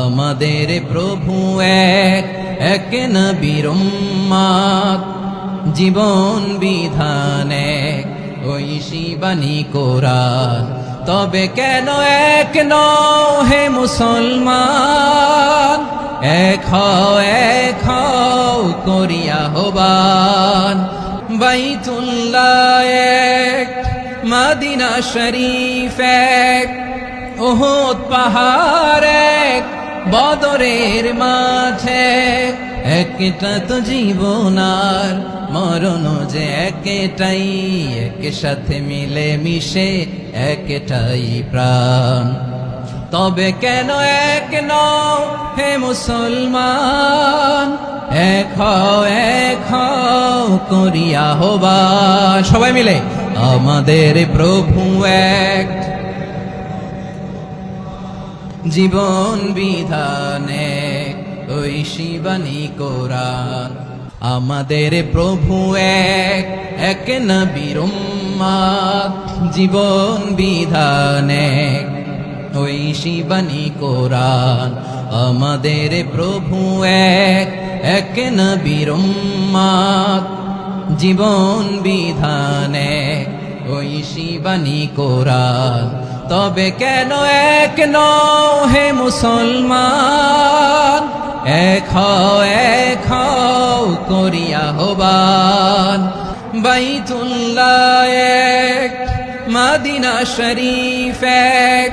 আমাদের প্রভু এক, এক নবীর উম্মত, জীবন বিধান এক, ঐশী বাণী কোরআন। তবে কেন এক নও হে মুসলমান, এক হও করিয়া আহ্বান। বাইতুল্লাহ এক, মদিনা শরীফ এক, উহুদ পাহাড় এক, বদরের মাঠে। একটা তো জীবন আর মরণ যে একটাই, একসাথে মিলে মিশে একটাই প্রাণ। তবে কেন এক নও হে মুসলমান, এক হও করিয়া আহ্বান। সবাই মিলে আমাদের প্রভু এক, জীবন বিধান এক, ঐশী বাণী কোরআন। আমাদের প্রভু এক, এক নবীর উম্মত, জীবন বিধান এক, ঐশী বাণী কোরআন। আমাদের প্রভু এক, এক নবীর উম্মত, জীবন বিধান এক, ঐশী বাণী কোরআন। তবে কেন এক নও হে মুসলমান, এক হও করিয়া আহ্বান। বাইতুল্লাহ এক, মদিনা শরীফ এক,